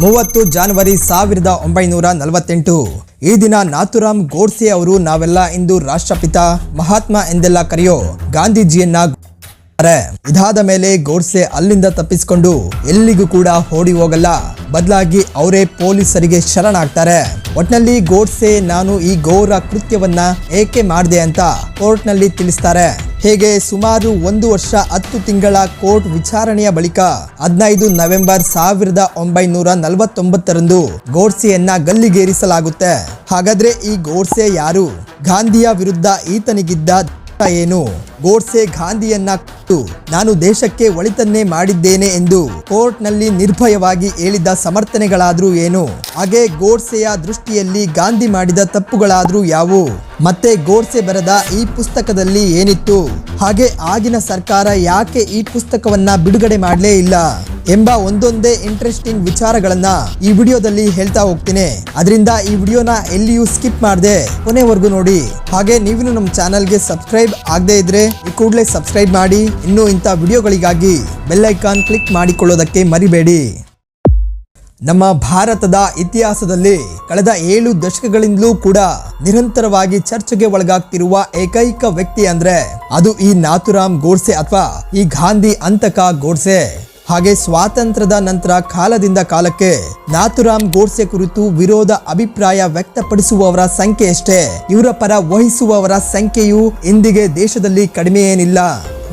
30 ಜನವರಿ 1948 ಈ ದಿನ ನಾಥೂರಾಮ್ ಗೋಡ್ಸೆ ಅವರು ನಾವೆಲ್ಲ ಇಂದು ರಾಷ್ಟ್ರಪಿತ ಮಹಾತ್ಮ ಎಂದೆಲ್ಲ ಕರೆಯೋ ಗಾಂಧೀಜಿಯನ್ನ ಇದಾದ ಮೇಲೆ ಗೋಡ್ಸೆ ಅಲ್ಲಿಂದ ತಪ್ಪಿಸಿಕೊಂಡು ಎಲ್ಲಿಗೂ ಕೂಡ ಓಡಿ ಹೋಗಲ್ಲ, ಬದಲಾಗಿ ಅವರೇ ಪೊಲೀಸರಿಗೆ ಶರಣಾಗ್ತಾರೆ. ಒಟ್ನಲ್ಲಿ ಗೋಡ್ಸೆ ನಾನು ಈ ಘೋರ ಕೃತ್ಯವನ್ನ ಏಕೆ ಮಾಡಿದೆ ಅಂತ ಕೋರ್ಟ್ ನಲ್ಲಿ ತಿಳಿಸ್ತಾರೆ. ಹೇಗೆ ಸುಮಾರು 1 ವರ್ಷ 10 ತಿಂಗಳ ಕೋರ್ಟ್ ವಿಚಾರಣೆಯ ಬಳಿಕ 15 ನವೆಂಬರ್ 1949 ಗೋಡ್ಸೆಯನ್ನ ಗಲ್ಲಿಗೇರಿಸಲಾಗುತ್ತೆ. ಹಾಗಾದ್ರೆ ಈ ಗೋಡ್ಸೆ ಯಾರು? ಗಾಂಧಿಯ ವಿರುದ್ಧ ಈತನಿಗಿದ್ದ ಏನು? ಗೋಡ್ಸೆ ಗಾಂಧಿಯನ್ನ ನಾನು ದೇಶಕ್ಕೆ ಒಳಿತನ್ನೇ ಮಾಡಿದ್ದೇನೆ ಎಂದು ಕೋರ್ಟ್ ನಲ್ಲಿ ನಿರ್ಭಯವಾಗಿ ಹೇಳಿದ ಸಮರ್ಥನೆಗಳಾದ್ರೂ ಏನು? ಹಾಗೆ ಗೋಡ್ಸೆಯ ದೃಷ್ಟಿಯಲ್ಲಿ ಗಾಂಧಿ ಮಾಡಿದ ತಪ್ಪುಗಳಾದ್ರೂ ಯಾವುವು? ಮತ್ತೆ ಗೋಡ್ಸೆ ಬರೆದ ಈ ಪುಸ್ತಕದಲ್ಲಿ ಏನಿತ್ತು? ಹಾಗೆ ಆಗಿನ ಸರ್ಕಾರ ಯಾಕೆ ಈ ಪುಸ್ತಕವನ್ನ ಬಿಡುಗಡೆ ಮಾಡಲೇ ಇಲ್ಲ ಎಂಬ ಒಂದೊಂದೇ ಇಂಟ್ರೆಸ್ಟಿಂಗ್ ವಿಚಾರಗಳನ್ನ ಈ ವಿಡಿಯೋದಲ್ಲಿ ಹೇಳ್ತಾ ಹೋಗ್ತೀನಿ. ಅದರಿಂದ ಈ ವಿಡಿಯೋನ ಎಲ್ಲಿಯೂ ಸ್ಕಿಪ್ ಮಾಡದೆ ಕೊನೆವರೆಗೂ ನೋಡಿ. ಹಾಗೆ ನೀವು ನಮ್ಮ ಚಾನಲ್ಗೆ ಸಬ್ಸ್ಕ್ರೈಬ್ ಆಗದೆ ಇದ್ರೆ ಈ ಕೂಡಲೇ ಸಬ್ಸ್ಕ್ರೈಬ್ ಮಾಡಿ. ಇನ್ನು ಇಂಥ ವಿಡಿಯೋಗಳಿಗಾಗಿ ಬೆಲ್ ಐಕಾನ್ ಕ್ಲಿಕ್ ಮಾಡಿಕೊಳ್ಳೋದಕ್ಕೆ ಮರಿಬೇಡಿ. ನಮ್ಮ ಭಾರತದ ಇತಿಹಾಸದಲ್ಲಿ ಕಳೆದ 7 ದಶಕಗಳಿಂದಲೂ ಕೂಡ ನಿರಂತರವಾಗಿ ಚರ್ಚೆಗೆ ಒಳಗಾಗ್ತಿರುವ ಏಕೈಕ ವ್ಯಕ್ತಿ ಅಂದ್ರೆ ಅದು ಈ ನಾಥೂರಾಮ್ ಗೋಡ್ಸೆ ಅಥವಾ ಈ ಗಾಂಧಿ ಹಂತಕ ಗೋಡ್ಸೆ. ಹಾಗೆ ಸ್ವಾತಂತ್ರ್ಯದ ನಂತರ ಕಾಲದಿಂದ ಕಾಲಕ್ಕೆ ನಾಥೂರಾಮ್ ಗೋಡ್ಸೆ ಕುರಿತು ವಿರೋಧ ಅಭಿಪ್ರಾಯ ವ್ಯಕ್ತಪಡಿಸುವವರ ಸಂಖ್ಯೆ ಅಷ್ಟೇ, ಇವರ ಪರ ವಹಿಸುವವರ ಸಂಖ್ಯೆಯು ಇಂದಿಗೆ ದೇಶದಲ್ಲಿ ಕಡಿಮೆ ಏನಿಲ್ಲ.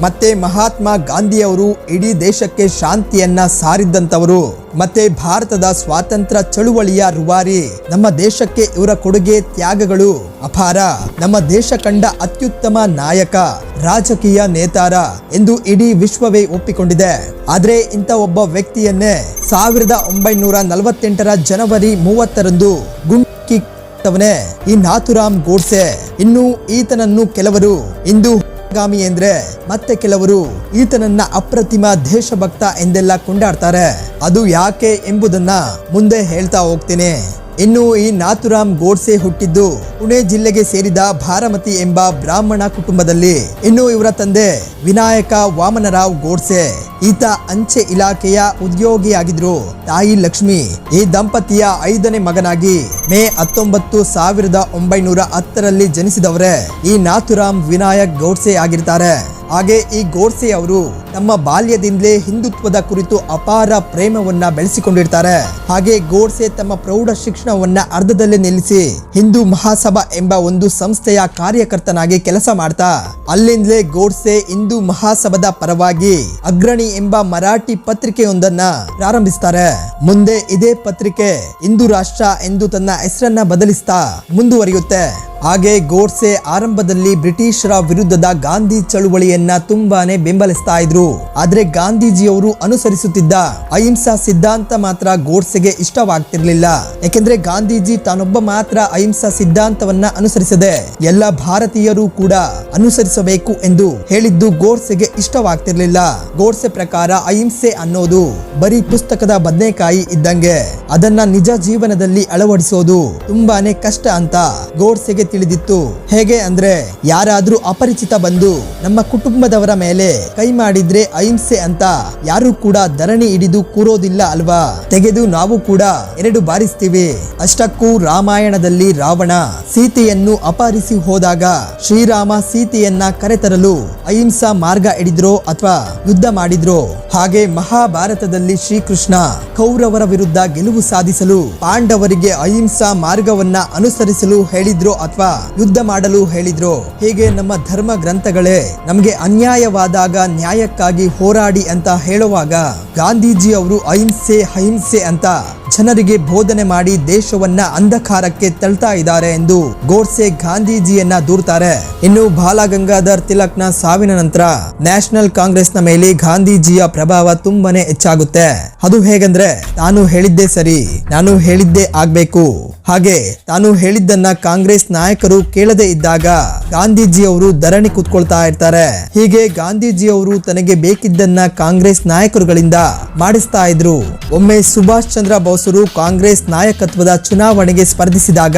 ಮತ್ತೆ ಮಹಾತ್ಮ ಗಾಂಧಿಯವರು ಇಡೀ ದೇಶಕ್ಕೆ ಶಾಂತಿಯನ್ನ ಸಾರಿದ್ದಂತವರು, ಮತ್ತೆ ಭಾರತದ ಸ್ವಾತಂತ್ರ್ಯ ಚಳುವಳಿಯ ರೂವಾರಿ. ನಮ್ಮ ದೇಶಕ್ಕೆ ಇವರ ಕೊಡುಗೆ ತ್ಯಾಗಗಳು ಅಪಾರ. ನಮ್ಮ ದೇಶ ಕಂಡ ಅತ್ಯುತ್ತಮ ನಾಯಕ, ರಾಜಕೀಯ ನೇತಾರ ಎಂದು ಇಡೀ ವಿಶ್ವವೇ ಒಪ್ಪಿಕೊಂಡಿದೆ. ಆದ್ರೆ ಇಂಥ ಒಬ್ಬ ವ್ಯಕ್ತಿಯನ್ನೇ 1948 ಜನವರಿ 30 ಗುಂಡಿಕ್ಕಿ ಈ ನಾಥೂರಾಮ್ ಗೋಡ್ಸೆ. ಇನ್ನು ಈತನನ್ನು ಕೆಲವರು ಇಂದು ಗಾಮಿ ಎಂದ್ರೆ ಮತ್ತೆ ಕೆಲವರು ಈತನನ್ನ ಅಪ್ರತಿಮ ದೇಶಭಕ್ತ ಎಂದೆಲ್ಲ ಕೊಂಡಾಡ್ತಾರೆ. ಅದು ಯಾಕೆ ಎಂಬುದನ್ನ ಮುಂದೆ ಹೇಳ್ತಾ ಹೋಗ್ತೇನೆ. ಇನ್ನು ಈ ನಾಥೂರಾಮ್ ಗೋಡ್ಸೆ ಹುಟ್ಟಿದ್ದು ಪುಣೆ ಜಿಲ್ಲೆಗೆ ಸೇರಿದ ಭಾರಮತಿ ಎಂಬ ಬ್ರಾಹ್ಮಣ ಕುಟುಂಬದಲ್ಲಿ. ಇನ್ನು ಇವರ ತಂದೆ ವಿನಾಯಕ ವಾಮನರಾವ್ ಗೋಡ್ಸೆ, ಈತ ಅಂಚೆ ಇಲಾಖೆಯ ಉದ್ಯೋಗಿಯಾಗಿದ್ರು. ತಾಯಿ ಲಕ್ಷ್ಮಿ. ಈ ದಂಪತಿಯ 5ನೇ ಮಗನಾಗಿ ಮೇ 19, 1910 ಜನಿಸಿದವರೇ ಈ ನಾಥೂರಾಮ್ ವಿನಾಯಕ್ ಗೋಡ್ಸೆ ಆಗಿರ್ತಾರೆ. ಹಾಗೆ ಈ ಗೋಡ್ಸೆ ಅವರು ತಮ್ಮ ಬಾಲ್ಯದಿಂದಲೇ ಹಿಂದುತ್ವದ ಕುರಿತು ಅಪಾರ ಪ್ರೇಮವನ್ನ ಬೆಳೆಸಿಕೊಂಡಿರ್ತಾರೆ. ಹಾಗೆ ಗೋಡ್ಸೆ ತಮ್ಮ ಪ್ರೌಢ ಶಿಕ್ಷಣವನ್ನ ಅರ್ಧದಲ್ಲೇ ನಿಲ್ಲಿಸಿ ಹಿಂದೂ ಮಹಾಸಭಾ ಎಂಬ ಒಂದು ಸಂಸ್ಥೆಯ ಕಾರ್ಯಕರ್ತನಾಗಿ ಕೆಲಸ ಮಾಡ್ತಾ ಅಲ್ಲಿಂದಲೇ ಗೋಡ್ಸೆ ಹಿಂದೂ ಮಹಾಸಭಾದ ಪರವಾಗಿ ಅಗ್ರಣಿ ಎಂಬ ಮರಾಠಿ ಪತ್ರಿಕೆಯೊಂದನ್ನ ಪ್ರಾರಂಭಿಸ್ತಾರೆ. ಮುಂದೆ ಇದೇ ಪತ್ರಿಕೆ ಹಿಂದೂ ರಾಷ್ಟ್ರ ಎಂದು ತನ್ನ ಹೆಸರನ್ನ ಬದಲಿಸ್ತಾ ಮುಂದುವರಿಯುತ್ತೆ. ಹಾಗೆ ಗೋಡ್ಸೆ ಆರಂಭದಲ್ಲಿ ಬ್ರಿಟಿಷರ ವಿರುದ್ಧದ ಗಾಂಧಿ ಚಳುವಳಿಯನ್ನ ತುಂಬಾನೇ ಬೆಂಬಲಿಸ್ತಾ ಇದ್ರು. ಆದ್ರೆ ಗಾಂಧೀಜಿಯವರು ಅನುಸರಿಸುತ್ತಿದ್ದ ಅಹಿಂಸಾ ಸಿದ್ಧಾಂತ ಮಾತ್ರ ಗೋಡ್ಸೆಗೆ ಇಷ್ಟವಾಗ್ತಿರ್ಲಿಲ್ಲ. ಯಾಕೆಂದ್ರೆ ಗಾಂಧೀಜಿ ತಾನೊಬ್ಬ ಮಾತ್ರ ಅಹಿಂಸಾ ಸಿದ್ಧಾಂತವನ್ನ ಅನುಸರಿಸದೆ ಎಲ್ಲ ಭಾರತೀಯರು ಕೂಡ ಅನುಸರಿಸಬೇಕು ಎಂದು ಹೇಳಿದ್ದು ಗೋಡ್ಸೆಗೆ ಇಷ್ಟವಾಗ್ತಿರ್ಲಿಲ್ಲ. ಗೋಡ್ಸೆ ಪ್ರಕಾರ ಅಹಿಂಸೆ ಅನ್ನೋದು ಬರೀ ಪುಸ್ತಕದ ಬದನೆಕಾಯಿ ಇದ್ದಂಗೆ, ಅದನ್ನ ನಿಜ ಜೀವನದಲ್ಲಿ ಅಳವಡಿಸೋದು ತುಂಬಾನೇ ಕಷ್ಟ ಅಂತ ಗೋಡ್ಸೆಗೆ ತಿಳಿದಿತ್ತು. ಹೇಗೆ ಅಂದ್ರೆ ಯಾರಾದ್ರೂ ಅಪರಿಚಿತ ಬಂದು ನಮ್ಮ ಕುಟುಂಬದವರ ಮೇಲೆ ಕೈ ಮಾಡಿದ್ರೆ ಅಹಿಂಸೆ ಅಂತ ಯಾರು ಕೂಡ ಧರಣಿ ಹಿಡಿದು ಕೂರೋದಿಲ್ಲ ಅಲ್ವಾ, ತೆಗೆದು ನಾವು ಕೂಡ 2 ಬಾರಿಸ್ತೀವಿ. ಅಷ್ಟಕ್ಕೂ ರಾಮಾಯಣದಲ್ಲಿ ರಾವಣ ಸೀತೆಯನ್ನು ಅಪಹರಿಸಿ ಹೋದಾಗ ಶ್ರೀರಾಮ ಸೀತೆಯನ್ನ ಕರೆತರಲು ಅಹಿಂಸಾ ಮಾರ್ಗ ಹಿಡಿದ್ರೋ ಅಥವಾ ಯುದ್ಧ ಮಾಡಿದ್ರೋ? ಹಾಗೆ ಮಹಾಭಾರತದಲ್ಲಿ ಶ್ರೀಕೃಷ್ಣ ಕೌರವರ ವಿರುದ್ಧ ಗೆಲುವು ಸಾಧಿಸಲು ಪಾಂಡವರಿಗೆ ಅಹಿಂಸಾ ಮಾರ್ಗವನ್ನ ಅನುಸರಿಸಲು ಹೇಳಿದ್ರೋ ಅಥವಾ ಯುದ್ಧ ಮಾಡಲು ಹೇಳಿದ್ರು? ಹೀಗೆ ನಮ್ಮ ಧರ್ಮ ಗ್ರಂಥಗಳೇ ನಮಗೆ ಅನ್ಯಾಯವಾದಾಗ ನ್ಯಾಯಕ್ಕಾಗಿ ಹೋರಾಡಿ ಅಂತ ಹೇಳುವಾಗ ಗಾಂಧೀಜಿ ಅವರು ಅಹಿಂಸೆ ಅಂತ ಜನರಿಗೆ ಬೋಧನೆ ಮಾಡಿ ದೇಶವನ್ನ ಅಂಧಕಾರಕ್ಕೆ ತಳ್ತಾ ಇದ್ದಾರೆ ಎಂದು ಗೋಡ್ಸೆ ಗಾಂಧೀಜಿಯನ್ನ ದೂರ್ತಾರೆ. ಇನ್ನು ಬಾಲ ಗಂಗಾಧರ್ ತಿಲಕ್ನ ಸಾವಿನ ನಂತರ ನ್ಯಾಷನಲ್ ಕಾಂಗ್ರೆಸ್ನ ಮೇಲೆ ಗಾಂಧೀಜಿಯ ಪ್ರಭಾವ ತುಂಬಾನೇ ಹೆಚ್ಚಾಗುತ್ತೆ. ಅದು ಹೇಗಂದ್ರೆ ತಾನು ಹೇಳಿದ್ದೇ ಸರಿ, ನಾನು ಹೇಳಿದ್ದೇ ಆಗ್ಬೇಕು, ಹಾಗೆ ತಾನು ಹೇಳಿದ್ದನ್ನ ಕಾಂಗ್ರೆಸ್ ನಾಯಕರು ಕೇಳದೆ ಇದ್ದಾಗ ಗಾಂಧೀಜಿಯವರು ಧರಣಿ ಕೂತ್ಕೊಳ್ತಾ ಇರ್ತಾರೆ. ಹೀಗೆ ಗಾಂಧೀಜಿಯವರು ತನಗೆ ಬೇಕಿದ್ದನ್ನ ಕಾಂಗ್ರೆಸ್ ನಾಯಕರುಗಳಿಂದ ಮಾಡಿಸ್ತಾ ಇದ್ರು. ಒಮ್ಮೆ ಸುಭಾಷ್ ಚಂದ್ರ ಬೋಸ್ ಕಾಂಗ್ರೆಸ್ ನಾಯಕತ್ವದ ಚುನಾವಣೆಗೆ ಸ್ಪರ್ಧಿಸಿದಾಗ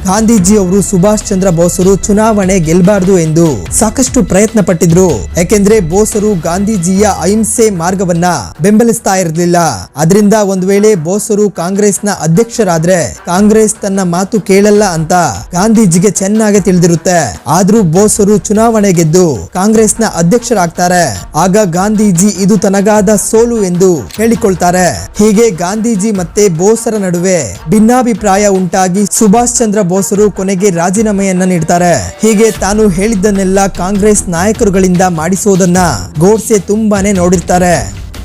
ಗಾಂಧೀಜಿಯವರು ಸುಭಾಷ್ ಚಂದ್ರ ಬೋಸರು ಚುನಾವಣೆ ಗೆಲ್ಲಬಾರದು ಎಂದು ಸಾಕಷ್ಟು ಪ್ರಯತ್ನ ಪಟ್ಟಿದ್ರು. ಯಾಕೆಂದ್ರೆ ಬೋಸರು ಗಾಂಧೀಜಿಯ ಅಹಿಂಸೆ ಮಾರ್ಗವನ್ನ ಬೆಂಬಲಿಸ್ತಾ ಇರಲಿಲ್ಲ. ಅದರಿಂದ ಒಂದು ವೇಳೆ ಬೋಸರು ಕಾಂಗ್ರೆಸ್ನ ಅಧ್ಯಕ್ಷರಾದ್ರೆ ಕಾಂಗ್ರೆಸ್ ತನ್ನ ಮಾತು ಕೇಳಲ್ಲ ಅಂತ ಗಾಂಧೀಜಿಗೆ ಚೆನ್ನಾಗಿ ತಿಳಿದಿರುತ್ತೆ. ಆದ್ರೂ ಬೋಸರು ಚುನಾವಣೆ ಗೆದ್ದು ಕಾಂಗ್ರೆಸ್ನ ಅಧ್ಯಕ್ಷರಾಗ್ತಾರೆ. ಆಗ ಗಾಂಧೀಜಿ ಇದು ತನಗಾದ ಸೋಲು ಎಂದು ಹೇಳಿಕೊಳ್ತಾರೆ. ಹೀಗೆ ಗಾಂಧೀಜಿ ಮತ್ತೆ ಬೋಸರ ನಡುವೆ ಭಿನ್ನಾಭಿಪ್ರಾಯ ಉಂಟಾಗಿ ಸುಭಾಷ್ ಚಂದ್ರ ಬೋಸರು ಕೊನೆಗೆ ರಾಜೀನಾಮೆಯನ್ನ ನೀಡ್ತಾರೆ. ಹೀಗೆ ತಾನು ಹೇಳಿದ್ದನ್ನೆಲ್ಲ ಕಾಂಗ್ರೆಸ್ ನಾಯಕರುಗಳಿಂದ ಮಾಡಿಸೋದನ್ನ ಗೋಡ್ಸೆ ತುಂಬಾನೇ ನೋಡಿರ್ತಾರೆ.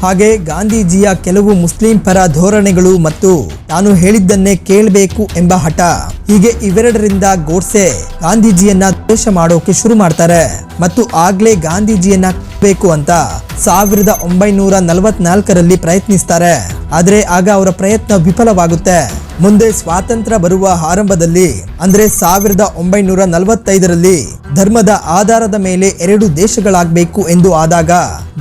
ಹಾಗೆ ಗಾಂಧೀಜಿಯ ಕೆಲವು ಮುಸ್ಲಿಂ ಪರ ಧೋರಣೆಗಳು ಮತ್ತು ತಾನು ಹೇಳಿದ್ದನ್ನೇ ಕೇಳಬೇಕು ಎಂಬ ಹಠ, ಹೀಗೆ ಇವೆರಡರಿಂದ ಗೋಡ್ಸೆ ಗಾಂಧೀಜಿಯನ್ನ ದ್ವೇಷ ಮಾಡೋಕೆ ಶುರು ಮಾಡ್ತಾರೆ ಮತ್ತು ಆಗ್ಲೇ ಗಾಂಧೀಜಿಯನ್ನ ಬೇಕು ಅಂತ 1944ರಲ್ಲಿ ಪ್ರಯತ್ನಿಸ್ತಾರೆ. ಆದ್ರೆ ಆಗ ಅವರ ಪ್ರಯತ್ನ ವಿಫಲವಾಗುತ್ತೆ. ಮುಂದೆ ಸ್ವಾತಂತ್ರ್ಯ ಬರುವ ಆರಂಭದಲ್ಲಿ ಅಂದ್ರೆ 1945ರಲ್ಲಿ ಧರ್ಮದ ಆಧಾರದ ಮೇಲೆ 2 ದೇಶಗಳಾಗಬೇಕು ಎಂದು ಆದಾಗ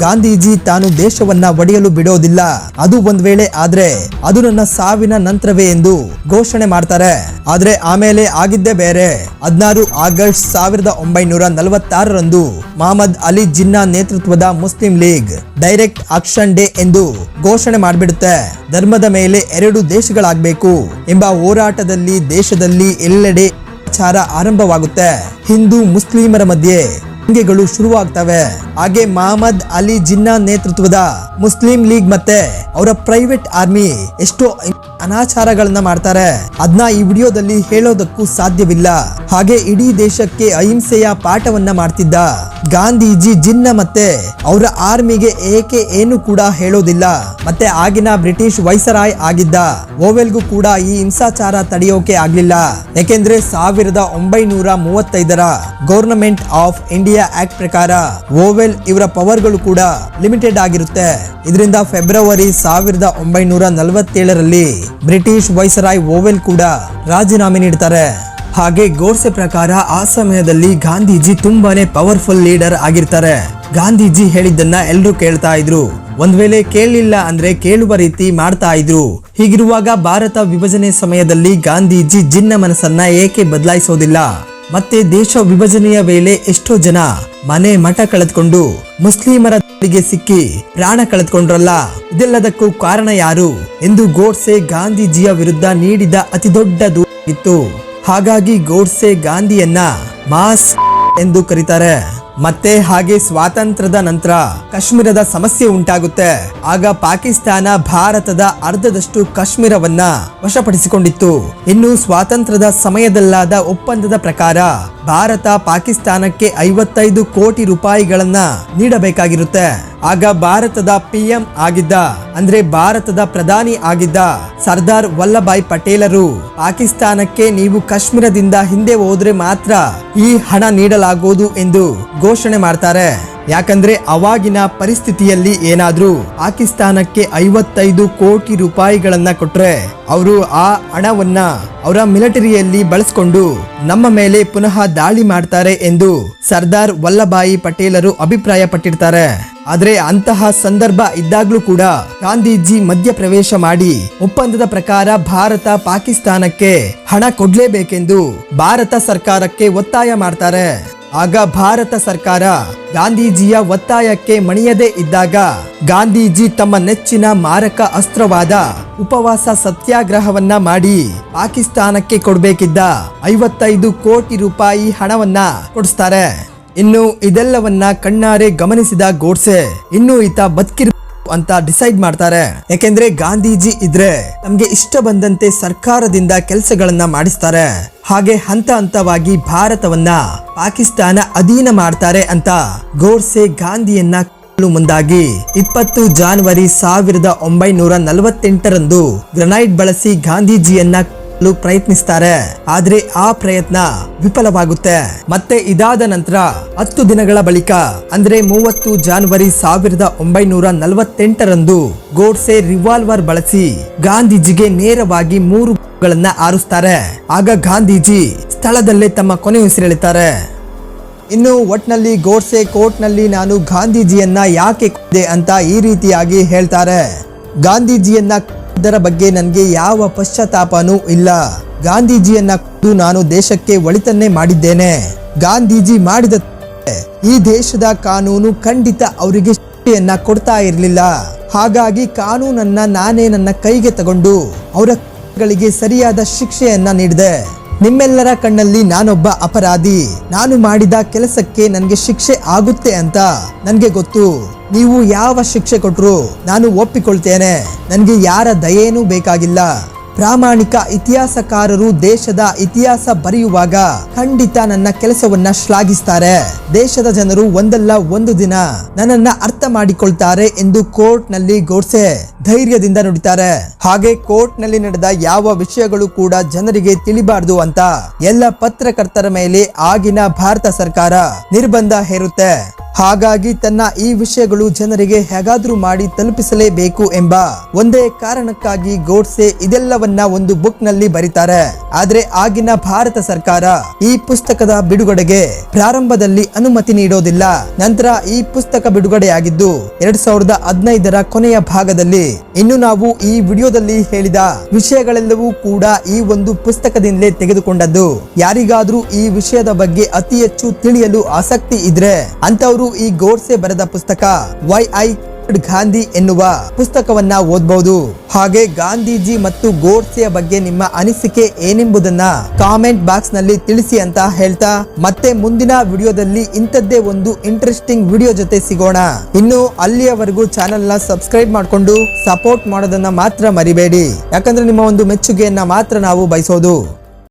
ಗಾಂಧೀಜಿ ತಾನು ದೇಶವನ್ನ ಒಡೆಯಲು ಬಿಡೋದಿಲ್ಲ, ಅದು ಒಂದ್ ವೇಳೆ ಆದ್ರೆ ಅದು ನನ್ನ ಸಾವಿನ ನಂತರವೇ ಎಂದು ಘೋಷಣೆ ಮಾಡ್ತಾರೆ. ಆದ್ರೆ ಆಮೇಲೆ ಆಗಿದ್ದೇ ಬೇರೆ. 16 ಆಗಸ್ಟ್ 1946ರಂದು ಮಹಮ್ಮದ್ ಅಲಿ ಜಿನ್ನಾ ನೇತೃತ್ವದ Muslim league direct action day ಎಂದು ಘೋಷಣೆ ಮಾಡಿಬಿಡುತ್ತೆ. ಧರ್ಮದ ಮೇಲೆ 2 ದೇಶಗಳಾಗಬೇಕು ಎಂಬ ಹೋರಾಟದಲ್ಲಿ ದೇಶದಲ್ಲಿ ಎಲ್ಲೆಡೆ ವಿಚಾರ ಆರಂಭವಾಗುತ್ತೆ. ಹಿಂದೂ ಮುಸ್ಲಿಮರ ಮಧ್ಯೆ ದಂಗೆಗಳು ಶುರುವಾಗ್ತವೆ. ಹಾಗೆ ಮಹಮ್ಮದ್ ಅಲಿ ಜಿನ್ನಾ ನೇತೃತ್ವದ ಮುಸ್ಲಿಂ ಲೀಗ್ ಮತ್ತೆ ಅವರ ಪ್ರೈವೇಟ್ ಆರ್ಮಿ ಎಷ್ಟೋ ಅನಾಚಾರಗಳನ್ನ ಮಾಡ್ತಾರೆ. ಅದನ್ನ ಈ ವಿಡಿಯೋದಲ್ಲಿ ಹೇಳೋದಕ್ಕೂ ಸಾಧ್ಯವಿಲ್ಲ. ಹಾಗೆ ಇಡೀ ದೇಶಕ್ಕೆ ಅಹಿಂಸೆಯ ಪಾಠವನ್ನ ಮಾಡ್ತಿದ್ದ ಗಾಂಧೀಜಿ ಜಿನ್ನಾ ಮತ್ತೆ ಅವರ ಆರ್ಮಿಗೆ ಏಕೆ ಏನು ಕೂಡ ಹೇಳೋದಿಲ್ಲ. ಮತ್ತೆ ಆಗಿನ ಬ್ರಿಟಿಷ್ ವೈಸರಾಯ್ ಆಗಿದ್ದ ಓವೆಲ್ಗೂ ಕೂಡ ಈ ಹಿಂಸಾಚಾರ ತಡೆಯೋಕೆ ಆಗ್ಲಿಲ್ಲ. ಯಾಕೆಂದ್ರೆ 1935ರ ಗವರ್ನಮೆಂಟ್ ಆಫ್ ಇಂಡಿಯಾ ಆಕ್ಟ್ ಪ್ರಕಾರ ಓವೆಲ್ ಇವರ ಪವರ್ಗಳು ಕೂಡ ಲಿಮಿಟೆಡ್ ಆಗಿರುತ್ತೆ. ಇದರಿಂದ ಫೆಬ್ರವರಿ 1947ರಲ್ಲಿ ಬ್ರಿಟಿಷ್ ವೈಸರಾಯ್ ಓವೆಲ್ ಕೂಡ ರಾಜೀನಾಮೆ ನೀಡ್ತಾರೆ. ಹಾಗೆ ಗೋಡ್ಸೆ ಪ್ರಕಾರ ಆ ಸಮಯದಲ್ಲಿ ಗಾಂಧೀಜಿ ತುಂಬಾನೇ ಪವರ್ಫುಲ್ ಲೀಡರ್ ಆಗಿರ್ತಾರೆ. ಗಾಂಧೀಜಿ ಹೇಳಿದ್ದನ್ನ ಎಲ್ಲರೂ ಕೇಳ್ತಾ ಇದ್ರು. ಒಂದ್ ವೇಳೆ ಕೇಳಲಿಲ್ಲ ಅಂದ್ರೆ ಕೇಳುವ ರೀತಿ ಮಾಡ್ತಾ ಇದ್ರು. ಹೀಗಿರುವಾಗ ಭಾರತ ವಿಭಜನೆ ಸಮಯದಲ್ಲಿ ಗಾಂಧೀಜಿ ಜಿನ್ನಾ ಮನಸ್ಸನ್ನ ಏಕೆ ಬದಲಾಯಿಸೋದಿಲ್ಲ? ಮತ್ತೆ ದೇಶ ವಿಭಜನೆಯ ವೇಳೆ ಎಷ್ಟೋ ಜನ ಮನೆ ಮಠ ಕಳೆದುಕೊಂಡು ಮುಸ್ಲಿಮರ ದಾಳಿಗೆ ಸಿಕ್ಕಿ ಪ್ರಾಣ ಕಳೆದುಕೊಂಡ್ರಲ್ಲ, ಇದೆಲ್ಲದಕ್ಕೂ ಕಾರಣ ಯಾರು ಎಂದು ಗೋಡ್ಸೆ ಗಾಂಧೀಜಿಯ ವಿರುದ್ಧ ನೀಡಿದ ಅತಿ ದೊಡ್ಡ ದೂರಾಗಿತ್ತು. ಹಾಗಾಗಿ ಗೋಡ್ಸೆ ಗಾಂಧಿಯನ್ನ ಮಾಸ್ ಎಂದು ಕರೀತಾರೆ. ಮತ್ತೆ ಹಾಗೆ ಸ್ವಾತಂತ್ರ್ಯದ ನಂತರ ಕಾಶ್ಮೀರದ ಸಮಸ್ಯೆ ಉಂಟಾಗುತ್ತೆ. ಆಗ ಪಾಕಿಸ್ತಾನ ಭಾರತದ ಅರ್ಧದಷ್ಟು ಕಾಶ್ಮೀರವನ್ನ ವಶಪಡಿಸಿಕೊಂಡಿತ್ತು. ಇನ್ನು ಸ್ವಾತಂತ್ರ್ಯದ ಸಮಯದಲ್ಲಾದ ಒಪ್ಪಂದದ ಪ್ರಕಾರ ಭಾರತ ಪಾಕಿಸ್ತಾನಕ್ಕೆ 55 ಕೋಟಿ ರೂಪಾಯಿಗಳನ್ನ ನೀಡಬೇಕಾಗಿರುತ್ತೆ. ಆಗ ಭಾರತದ PM ಆಗಿದ್ದ ಅಂದ್ರೆ ಭಾರತದ ಪ್ರಧಾನಿ ಆಗಿದ್ದ ಸರ್ದಾರ್ ವಲ್ಲಭಾಯ್ ಪಟೇಲರು ಪಾಕಿಸ್ತಾನಕ್ಕೆ ನೀವು ಕಾಶ್ಮೀರದಿಂದ ಹಿಂದೆ ಹೋದ್ರೆ ಮಾತ್ರ ಈ ಹಣ ನೀಡಲಾಗುವುದು ಎಂದು ಘೋಷಣೆ ಮಾಡ್ತಾರೆ. ಯಾಕಂದ್ರೆ ಅವಾಗಿನ ಪರಿಸ್ಥಿತಿಯಲ್ಲಿ ಏನಾದ್ರೂ ಪಾಕಿಸ್ತಾನಕ್ಕೆ 55 ಕೋಟಿ ರೂಪಾಯಿಗಳನ್ನ ಕೊಟ್ರೆ ಅವರು ಆ ಹಣವನ್ನ ಅವರ ಮಿಲಿಟರಿಯಲ್ಲಿ ಬಳಸಿಕೊಂಡು ನಮ್ಮ ಮೇಲೆ ಪುನಃ ದಾಳಿ ಮಾಡ್ತಾರೆ ಎಂದು ಸರ್ದಾರ್ ವಲ್ಲಭಾಯಿ ಪಟೇಲರು ಅಭಿಪ್ರಾಯ ಪಟ್ಟಿರ್ತಾರೆ. ಆದ್ರೆ ಅಂತಹ ಸಂದರ್ಭ ಇದ್ದಾಗ್ಲೂ ಕೂಡ ಗಾಂಧೀಜಿ ಮಧ್ಯಪ್ರವೇಶ ಮಾಡಿ ಒಪ್ಪಂದದ ಪ್ರಕಾರ ಭಾರತ ಪಾಕಿಸ್ತಾನಕ್ಕೆ ಹಣ ಕೊಡ್ಲೇಬೇಕೆಂದು ಭಾರತ ಸರ್ಕಾರಕ್ಕೆ ಒತ್ತಾಯ ಮಾಡ್ತಾರೆ. ಆಗ ಭಾರತ ಸರ್ಕಾರ ಗಾಂಧೀಜಿಯ ಒತ್ತಾಯಕ್ಕೆ ಮಣಿಯದೇ ಇದ್ದಾಗ ಗಾಂಧೀಜಿ ತಮ್ಮ ನೆಚ್ಚಿನ ಮಾರಕ ಅಸ್ತ್ರವಾದ ಉಪವಾಸ ಸತ್ಯಾಗ್ರಹವನ್ನ ಮಾಡಿ ಪಾಕಿಸ್ತಾನಕ್ಕೆ ಕೊಡಬೇಕಿದ್ದ 55 ಕೋಟಿ ರೂಪಾಯಿ ಹಣವನ್ನ ಕೊಡಿಸ್ತಾರೆ. ಇನ್ನು ಇದೆಲ್ಲವನ್ನ ಕಣ್ಣಾರೆ ಗಮನಿಸಿದ ಗೋಡ್ಸೆ ಇನ್ನು ಈತ ಬದುಕಿರ್ ಅಂತ ಡಿಸೈಡ್ ಮಾಡ್ತಾರೆ. ಯಾಕೆಂದ್ರೆ ಗಾಂಧೀಜಿ ಇದ್ರೆ ತಮ್ಗೆ ಇಷ್ಟ ಬಂದಂತೆ ಸರ್ಕಾರದಿಂದ ಕೆಲಸಗಳನ್ನ ಮಾಡಿಸ್ತಾರೆ. ಹಾಗೆ ಹಂತ ಹಂತವಾಗಿ ಭಾರತವನ್ನ ಪಾಕಿಸ್ತಾನ ಅಧೀನ ಮಾಡ್ತಾರೆ ಅಂತ ಗೋಡ್ಸೆ ಗಾಂಧಿಯನ್ನ ಮುಂದಾಗಿ 20 ಜನವರಿ 1948ರಂದು ಗ್ರೆನೈಡ್ ಬಳಸಿ ಗಾಂಧೀಜಿಯನ್ನ ಪ್ರಯತ್ನಿಸ್ತಾರೆ. ಆದ್ರೆ ಆ ಪ್ರಯತ್ನ ವಿಫಲವಾಗುತ್ತೆ. ಮತ್ತೆ ಇದಾದ ನಂತರ 10 ದಿನಗಳ ಬಳಿಕ ಅಂದ್ರೆ 30 ಜನವರಿ 1948ರಂದು ಗೋಡ್ಸೆ ರಿವಾಲ್ವರ್ ಬಳಸಿ ಗಾಂಧೀಜಿಗೆ ನೇರವಾಗಿ 3 ಗಳನ್ನ ಆರಿಸ್ತಾರೆ. ಆಗ ಗಾಂಧೀಜಿ ಸ್ಥಳದಲ್ಲೇ ತಮ್ಮ ಕೊನೆಯುಸಿರೆಳಿತಾರೆ. ಇನ್ನು ಒಟ್ನಲ್ಲಿ ಗೋಡ್ಸೆ ಕೋರ್ಟ್ನಲ್ಲಿ ನಾನು ಗಾಂಧೀಜಿಯನ್ನ ಯಾಕೆ ಕೊಂದೆ ಅಂತ ಈ ರೀತಿಯಾಗಿ ಹೇಳ್ತಾರೆ. ಗಾಂಧೀಜಿಯನ್ನ ಇದರ ಬಗ್ಗೆ ನನಗೆ ಯಾವ ಪಶ್ಚಾತ್ತಾಪನೂ ಇಲ್ಲ. ಗಾಂಧೀಜಿಯನ್ನ ಕೊಂದು ನಾನು ದೇಶಕ್ಕೆ ಒಳಿತನ್ನೇ ಮಾಡಿದ್ದೇನೆ. ಗಾಂಧೀಜಿ ಮಾಡಿದ ಈ ದೇಶದ ಕಾನೂನು ಖಂಡಿತ ಅವರಿಗೆ ಶಿಕ್ಷೆಯನ್ನ ಕೊಡ್ತಾ ಇರಲಿಲ್ಲ. ಹಾಗಾಗಿ ಕಾನೂನನ್ನ ನಾನೇ ನನ್ನ ಕೈಗೆ ತಗೊಂಡು ಅವರಿಗೆ ಸರಿಯಾದ ಶಿಕ್ಷೆಯನ್ನ ನೀಡಿದೆ. ನಿಮ್ಮೆಲ್ಲರ ಕಣ್ಣಲ್ಲಿ ನಾನೊಬ್ಬ ಅಪರಾಧಿ, ನಾನು ಮಾಡಿದ ಕೆಲಸಕ್ಕೆ ನನಗೆ ಶಿಕ್ಷೆ ಆಗುತ್ತೆ ಅಂತ ನನಗೆ ಗೊತ್ತು. ನೀವು ಯಾವ ಶಿಕ್ಷೆ ಕೊಟ್ರು ನಾನು ಒಪ್ಪಿಕೊಳ್ತೇನೆ. ನನಗೆ ಯಾರ ದಯೇನೂ ಬೇಕಾಗಿಲ್ಲ. ಪ್ರಾಮಾಣಿಕ ಇತಿಹಾಸಕಾರರು ದೇಶದ ಇತಿಹಾಸ ಬರೆಯುವಾಗ ಖಂಡಿತ ನನ್ನ ಕೆಲಸವನ್ನ ಶ್ಲಾಘಿಸ್ತಾರೆ. ದೇಶದ ಜನರು ಒಂದಲ್ಲ ಒಂದು ದಿನ ನನ್ನನ್ನ ಅರ್ಥ ಮಾಡಿಕೊಳ್ತಾರೆ ಎಂದು ಕೋರ್ಟ್ ನಲ್ಲಿ ಗೋಡ್ಸೆ ಧೈರ್ಯದಿಂದ ನುಡಿತಾರೆ. ಹಾಗೆ ಕೋರ್ಟ್ ನಲ್ಲಿ ನಡೆದ ಯಾವ ವಿಷಯಗಳು ಕೂಡ ಜನರಿಗೆ ತಿಳಿಬಾರ್ದು ಅಂತ ಎಲ್ಲ ಪತ್ರಕರ್ತರ ಮೇಲೆ ಆಗಿನ ಭಾರತ ಸರ್ಕಾರ ನಿರ್ಬಂಧ ಹೇರುತ್ತೆ. ಹಾಗಾಗಿ ತನ್ನ ಈ ವಿಷಯಗಳು ಜನರಿಗೆ ಹೇಗಾದ್ರೂ ಮಾಡಿ ತಲುಪಿಸಲೇಬೇಕು ಎಂಬ ಒಂದೇ ಕಾರಣಕ್ಕಾಗಿ ಗೋಡ್ಸೆ ಇದೆಲ್ಲವನ್ನ ಒಂದು ಬುಕ್ ನಲ್ಲಿ ಬರೀತಾರೆ. ಆದ್ರೆ ಆಗಿನ ಭಾರತ ಸರ್ಕಾರ ಈ ಪುಸ್ತಕದ ಬಿಡುಗಡೆಗೆ ಪ್ರಾರಂಭದಲ್ಲಿ ಅನುಮತಿ ನೀಡೋದಿಲ್ಲ. ನಂತರ ಈ ಪುಸ್ತಕ ಬಿಡುಗಡೆಯಾಗಿದ್ದು 2015ರ ಕೊನೆಯ ಭಾಗದಲ್ಲಿ. ಇನ್ನು ನಾವು ಈ ವಿಡಿಯೋದಲ್ಲಿ ಹೇಳಿದ ವಿಷಯಗಳೆಲ್ಲವೂ ಕೂಡ ಈ ಒಂದು ಪುಸ್ತಕದಿಂದಲೇ ತೆಗೆದುಕೊಂಡದ್ದು. ಯಾರಿಗಾದ್ರೂ ಈ ವಿಷಯದ ಬಗ್ಗೆ ಅತಿ ಹೆಚ್ಚು ತಿಳಿಯಲು ಆಸಕ್ತಿ ಇದ್ರೆ ಅಂತವರು ಈ ಗೋಡ್ಸೆ ಬರೆದ ಪುಸ್ತಕ ವೈ ಐ ಗಾಂಧಿ ಎನ್ನುವ ಪುಸ್ತಕವನ್ನ ಓದಬಹುದು. ಹಾಗೆ ಗಾಂಧೀಜಿ ಮತ್ತು ಗೋಡ್ಸೆಯ ಬಗ್ಗೆ ನಿಮ್ಮ ಅನಿಸಿಕೆ ಏನೆಂಬುದನ್ನ ಕಾಮೆಂಟ್ ಬಾಕ್ಸ್ ನಲ್ಲಿ ತಿಳಿಸಿ ಅಂತ ಹೇಳ್ತಾ ಮತ್ತೆ ಮುಂದಿನ ವಿಡಿಯೋದಲ್ಲಿ ಇಂಥದ್ದೇ ಒಂದು ಇಂಟ್ರೆಸ್ಟಿಂಗ್ ವಿಡಿಯೋ ಜೊತೆ ಸಿಗೋಣ. ಇನ್ನು ಅಲ್ಲಿಯವರೆಗೂ ಚಾನೆಲ್ ನ ಸಬ್ಸ್ಕ್ರೈಬ್ ಮಾಡ್ಕೊಂಡು ಸಪೋರ್ಟ್ ಮಾಡೋದನ್ನ ಮಾತ್ರ ಮರಿಬೇಡಿ. ಯಾಕಂದ್ರೆ ನಿಮ್ಮ ಒಂದು ಮೆಚ್ಚುಗೆಯನ್ನ ಮಾತ್ರ ನಾವು ಬಯಸೋದು.